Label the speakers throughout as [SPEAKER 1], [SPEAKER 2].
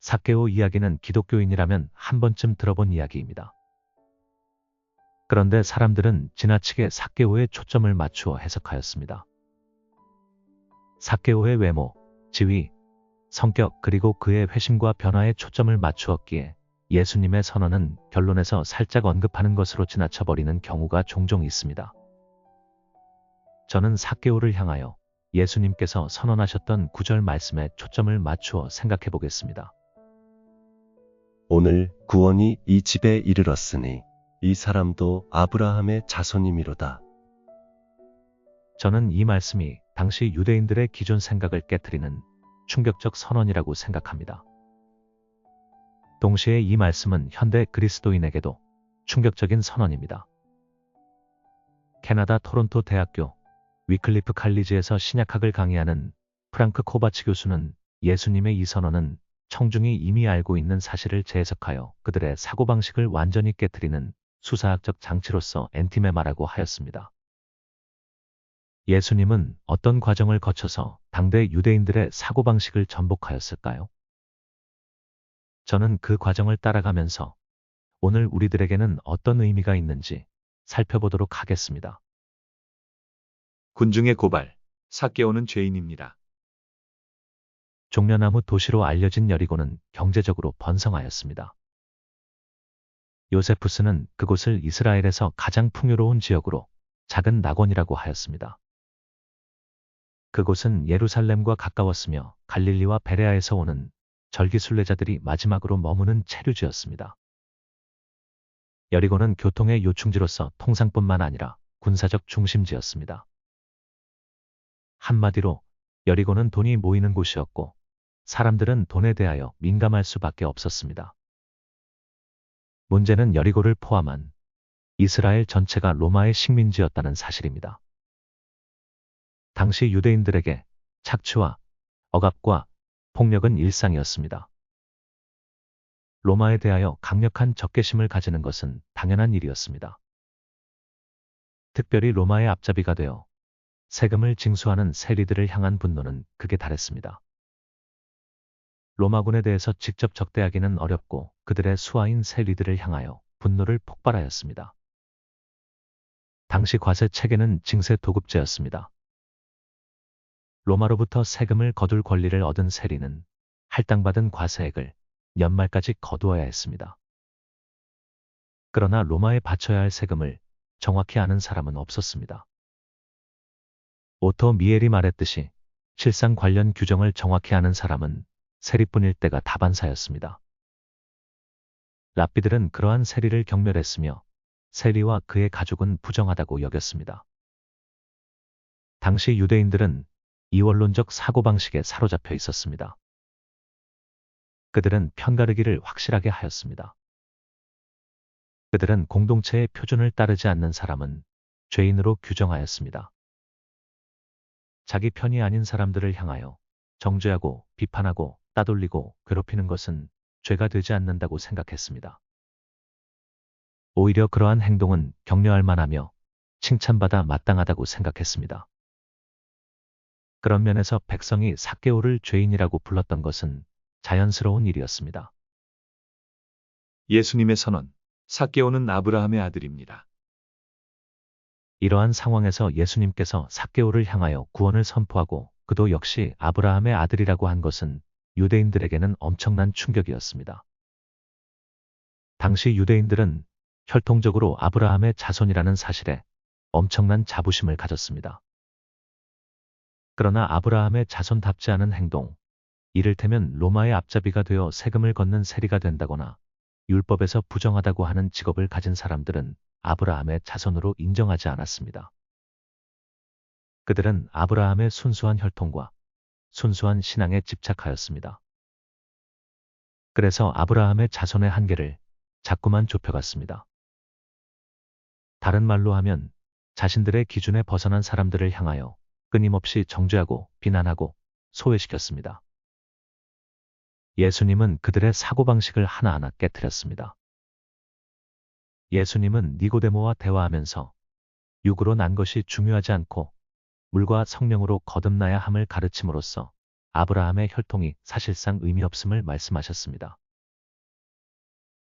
[SPEAKER 1] 삭개오 이야기는 기독교인이라면 한 번쯤 들어본 이야기입니다. 그런데 사람들은 지나치게 삭개오에 초점을 맞추어 해석하였습니다. 삭개오의 외모, 지위, 성격 그리고 그의 회심과 변화에 초점을 맞추었기에 예수님의 선언은 결론에서 살짝 언급하는 것으로 지나쳐버리는 경우가 종종 있습니다. 저는 삭개오를 향하여 예수님께서 선언하셨던 9절 말씀에 초점을 맞추어 생각해 보겠습니다.
[SPEAKER 2] 오늘 구원이 이 집에 이르렀으니 이 사람도 아브라함의 자손이미로다.
[SPEAKER 1] 저는 이 말씀이 당시 유대인들의 기존 생각을 깨트리는 충격적 선언이라고 생각합니다. 동시에 이 말씀은 현대 그리스도인에게도 충격적인 선언입니다. 캐나다 토론토 대학교 위클리프 칼리지에서 신약학을 강의하는 프랑크 코바치 교수는 예수님의 이 선언은 청중이 이미 알고 있는 사실을 재해석하여 그들의 사고방식을 완전히 깨트리는 수사학적 장치로서 엔티메마라고 하였습니다. 예수님은 어떤 과정을 거쳐서 당대 유대인들의 사고방식을 전복하였을까요? 저는 그 과정을 따라가면서 오늘 우리들에게는 어떤 의미가 있는지 살펴보도록 하겠습니다.
[SPEAKER 3] 군중의 고발, 삭개오는 죄인입니다.
[SPEAKER 1] 종려나무 도시로 알려진 여리고는 경제적으로 번성하였습니다. 요세푸스는 그곳을 이스라엘에서 가장 풍요로운 지역으로 작은 낙원이라고 하였습니다. 그곳은 예루살렘과 가까웠으며 갈릴리와 베레아에서 오는 절기순례자들이 마지막으로 머무는 체류지였습니다. 여리고는 교통의 요충지로서 통상뿐만 아니라 군사적 중심지였습니다. 한마디로 여리고는 돈이 모이는 곳이었고 사람들은 돈에 대하여 민감할 수밖에 없었습니다. 문제는 여리고를 포함한 이스라엘 전체가 로마의 식민지였다는 사실입니다. 당시 유대인들에게 착취와 억압과 폭력은 일상이었습니다. 로마에 대하여 강력한 적개심을 가지는 것은 당연한 일이었습니다. 특별히 로마의 앞잡이가 되어 세금을 징수하는 세리들을 향한 분노는 극에 달했습니다. 로마군에 대해서 직접 적대하기는 어렵고 그들의 수하인 세리들을 향하여 분노를 폭발하였습니다. 당시 과세 체계는 징세 도급제였습니다. 로마로부터 세금을 거둘 권리를 얻은 세리는 할당받은 과세액을 연말까지 거두어야 했습니다. 그러나 로마에 바쳐야 할 세금을 정확히 아는 사람은 없었습니다. 오토 미엘이 말했듯이 실상 관련 규정을 정확히 아는 사람은 세리뿐일 때가 다반사였습니다. 랍비들은 그러한 세리를 경멸했으며 세리와 그의 가족은 부정하다고 여겼습니다. 당시 유대인들은 이원론적 사고방식에 사로잡혀 있었습니다. 그들은 편가르기를 확실하게 하였습니다. 그들은 공동체의 표준을 따르지 않는 사람은 죄인으로 규정하였습니다. 자기 편이 아닌 사람들을 향하여 정죄하고 비판하고 따돌리고 괴롭히는 것은 죄가 되지 않는다고 생각했습니다. 오히려 그러한 행동은 격려할 만하며 칭찬받아 마땅하다고 생각했습니다. 그런 면에서 백성이 삭개오를 죄인이라고 불렀던 것은 자연스러운 일이었습니다.
[SPEAKER 3] 예수님의 선언, 삭개오는 아브라함의 아들입니다.
[SPEAKER 1] 이러한 상황에서 예수님께서 삭개오를 향하여 구원을 선포하고 그도 역시 아브라함의 아들이라고 한 것은 유대인들에게는 엄청난 충격이었습니다. 당시 유대인들은 혈통적으로 아브라함의 자손이라는 사실에 엄청난 자부심을 가졌습니다. 그러나 아브라함의 자손답지 않은 행동, 이를테면 로마의 앞잡이가 되어 세금을 걷는 세리가 된다거나 율법에서 부정하다고 하는 직업을 가진 사람들은 아브라함의 자손으로 인정하지 않았습니다. 그들은 아브라함의 순수한 혈통과 순수한 신앙에 집착하였습니다. 그래서 아브라함의 자손의 한계를 자꾸만 좁혀갔습니다. 다른 말로 하면 자신들의 기준에 벗어난 사람들을 향하여 끊임없이 정죄하고 비난하고 소외시켰습니다. 예수님은 그들의 사고방식을 하나하나 깨뜨렸습니다. 예수님은 니고데모와 대화하면서 육으로 난 것이 중요하지 않고 물과 성령으로 거듭나야 함을 가르침으로써 아브라함의 혈통이 사실상 의미 없음을 말씀하셨습니다.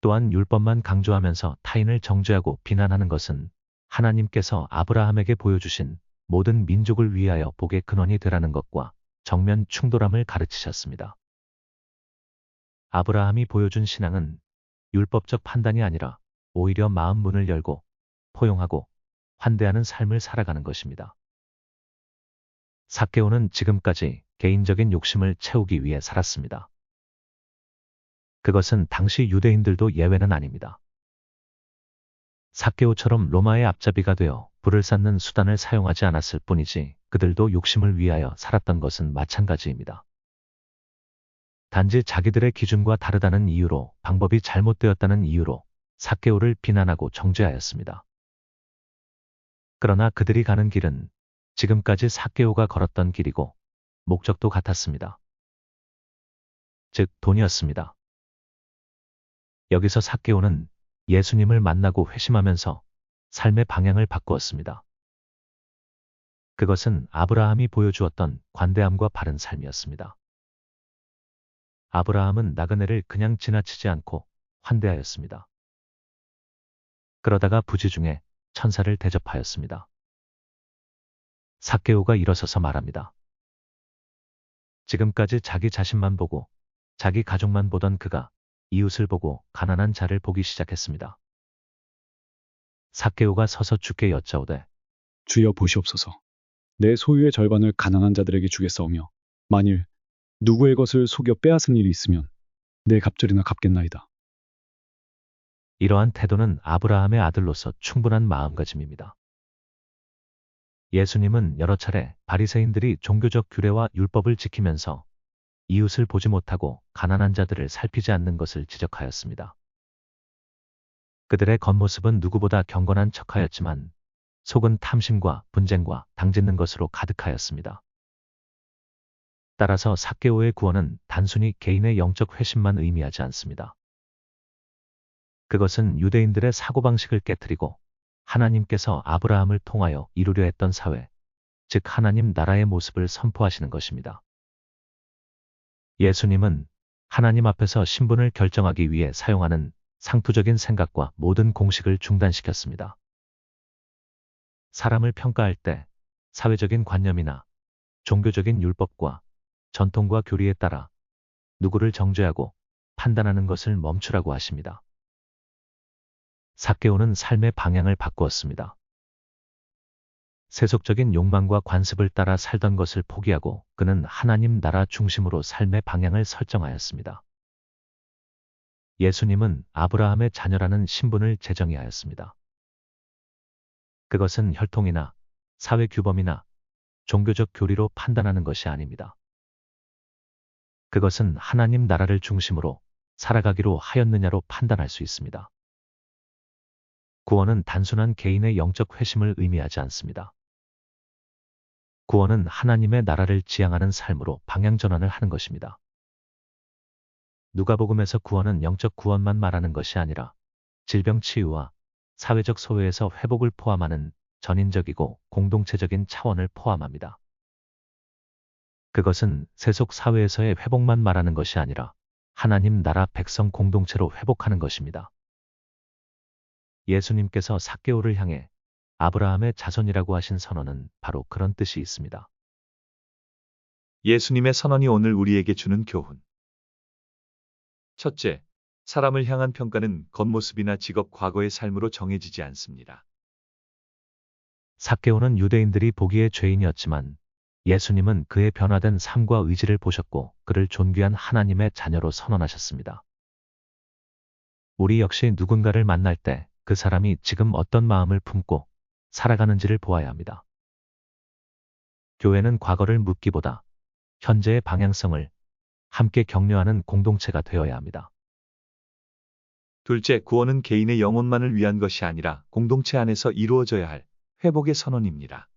[SPEAKER 1] 또한 율법만 강조하면서 타인을 정죄하고 비난하는 것은 하나님께서 아브라함에게 보여주신 모든 민족을 위하여 복의 근원이 되라는 것과 정면 충돌함을 가르치셨습니다. 아브라함이 보여준 신앙은 율법적 판단이 아니라 오히려 마음 문을 열고 포용하고 환대하는 삶을 살아가는 것입니다. 삭개오는 지금까지 개인적인 욕심을 채우기 위해 살았습니다. 그것은 당시 유대인들도 예외는 아닙니다. 삭개오처럼 로마의 앞잡이가 되어 불을 쌓는 수단을 사용하지 않았을 뿐이지 그들도 욕심을 위하여 살았던 것은 마찬가지입니다. 단지 자기들의 기준과 다르다는 이유로, 방법이 잘못되었다는 이유로 삭개오를 비난하고 정죄하였습니다. 그러나 그들이 가는 길은 지금까지 삭개오가 걸었던 길이고 목적도 같았습니다. 즉 돈이었습니다. 여기서 삭개오는 예수님을 만나고 회심하면서 삶의 방향을 바꾸었습니다. 그것은 아브라함이 보여주었던 관대함과 바른 삶이었습니다. 아브라함은 나그네를 그냥 지나치지 않고 환대하였습니다. 그러다가 부지 중에 천사를 대접하였습니다. 삭개오가 일어서서 말합니다. 지금까지 자기 자신만 보고 자기 가족만 보던 그가 이웃을 보고 가난한 자를 보기 시작했습니다. 삭개오가 서서 주께 여짜오되
[SPEAKER 4] 주여 보시옵소서. 내 소유의 절반을 가난한 자들에게 주겠사오며 만일 누구의 것을 속여 빼앗은 일이 있으면 내 갑절이나 갚겠나이다.
[SPEAKER 1] 이러한 태도는 아브라함의 아들로서 충분한 마음가짐입니다. 예수님은 여러 차례 바리새인들이 종교적 규례와 율법을 지키면서 이웃을 보지 못하고 가난한 자들을 살피지 않는 것을 지적하였습니다. 그들의 겉모습은 누구보다 경건한 척하였지만 속은 탐심과 분쟁과 당짓는 것으로 가득하였습니다. 따라서 삭개오의 구원은 단순히 개인의 영적 회심만 의미하지 않습니다. 그것은 유대인들의 사고방식을 깨뜨리고 하나님께서 아브라함을 통하여 이루려 했던 사회, 즉 하나님 나라의 모습을 선포하시는 것입니다. 예수님은 하나님 앞에서 신분을 결정하기 위해 사용하는 상투적인 생각과 모든 공식을 중단시켰습니다. 사람을 평가할 때 사회적인 관념이나 종교적인 율법과 전통과 교리에 따라 누구를 정죄하고 판단하는 것을 멈추라고 하십니다. 삭개오는 삶의 방향을 바꾸었습니다. 세속적인 욕망과 관습을 따라 살던 것을 포기하고 그는 하나님 나라 중심으로 삶의 방향을 설정하였습니다. 예수님은 아브라함의 자녀라는 신분을 재정의하였습니다. 그것은 혈통이나 사회 규범이나 종교적 교리로 판단하는 것이 아닙니다. 그것은 하나님 나라를 중심으로 살아가기로 하였느냐로 판단할 수 있습니다. 구원은 단순한 개인의 영적 회심을 의미하지 않습니다. 구원은 하나님의 나라를 지향하는 삶으로 방향 전환을 하는 것입니다. 누가복음에서 구원은 영적 구원만 말하는 것이 아니라 질병 치유와 사회적 소외에서 회복을 포함하는 전인적이고 공동체적인 차원을 포함합니다. 그것은 세속 사회에서의 회복만 말하는 것이 아니라 하나님 나라 백성 공동체로 회복하는 것입니다. 예수님께서 삭개오를 향해 아브라함의 자손이라고 하신 선언은 바로 그런 뜻이 있습니다.
[SPEAKER 3] 예수님의 선언이 오늘 우리에게 주는 교훈. 첫째, 사람을 향한 평가는 겉모습이나 직업, 과거의 삶으로 정해지지 않습니다.
[SPEAKER 1] 삭개오는 유대인들이 보기에 죄인이었지만 예수님은 그의 변화된 삶과 의지를 보셨고 그를 존귀한 하나님의 자녀로 선언하셨습니다. 우리 역시 누군가를 만날 때 그 사람이 지금 어떤 마음을 품고 살아가는지를 보아야 합니다. 교회는 과거를 묻기보다 현재의 방향성을 함께 격려하는 공동체가 되어야 합니다.
[SPEAKER 3] 둘째, 구원은 개인의 영혼만을 위한 것이 아니라 공동체 안에서 이루어져야 할 회복의 선언입니다.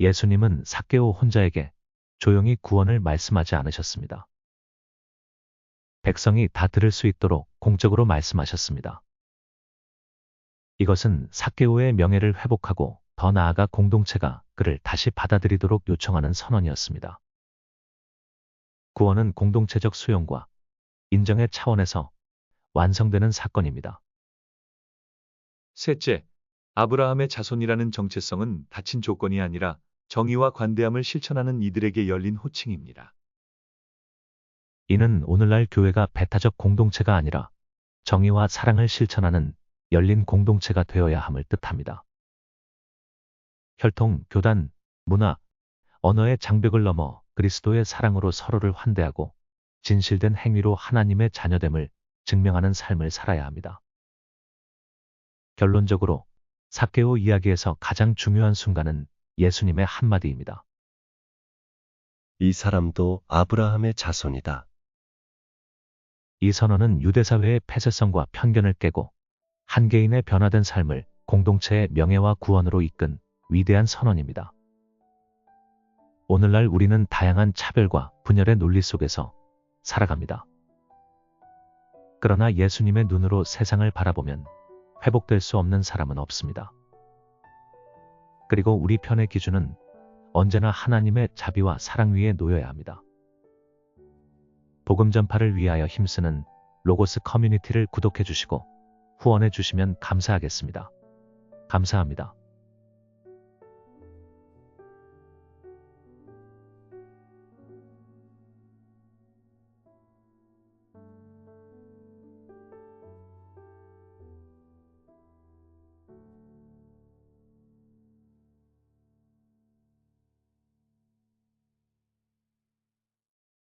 [SPEAKER 1] 예수님은 삭개오 혼자에게 조용히 구원을 말씀하지 않으셨습니다. 백성이 다 들을 수 있도록 공적으로 말씀하셨습니다. 이것은 삭개오의 명예를 회복하고 더 나아가 공동체가 그를 다시 받아들이도록 요청하는 선언이었습니다. 구원은 공동체적 수용과 인정의 차원에서 완성되는 사건입니다.
[SPEAKER 3] 셋째, 아브라함의 자손이라는 정체성은 닫힌 조건이 아니라 정의와 관대함을 실천하는 이들에게 열린 호칭입니다.
[SPEAKER 1] 이는 오늘날 교회가 배타적 공동체가 아니라 정의와 사랑을 실천하는 열린 공동체가 되어야 함을 뜻합니다. 혈통, 교단, 문화, 언어의 장벽을 넘어 그리스도의 사랑으로 서로를 환대하고 진실된 행위로 하나님의 자녀됨을 증명하는 삶을 살아야 합니다. 결론적으로 삭개오 이야기에서 가장 중요한 순간은 예수님의 한마디입니다.
[SPEAKER 2] 이 사람도 아브라함의 자손이다.
[SPEAKER 1] 이 선언은 유대사회의 폐쇄성과 편견을 깨고 한 개인의 변화된 삶을 공동체의 명예와 구원으로 이끈 위대한 선언입니다. 오늘날 우리는 다양한 차별과 분열의 논리 속에서 살아갑니다. 그러나 예수님의 눈으로 세상을 바라보면 회복될 수 없는 사람은 없습니다. 그리고 우리 편의 기준은 언제나 하나님의 자비와 사랑 위에 놓여야 합니다. 복음 전파를 위하여 힘쓰는 로고스 커뮤니티를 구독해 주시고 후원해 주시면 감사하겠습니다. 감사합니다.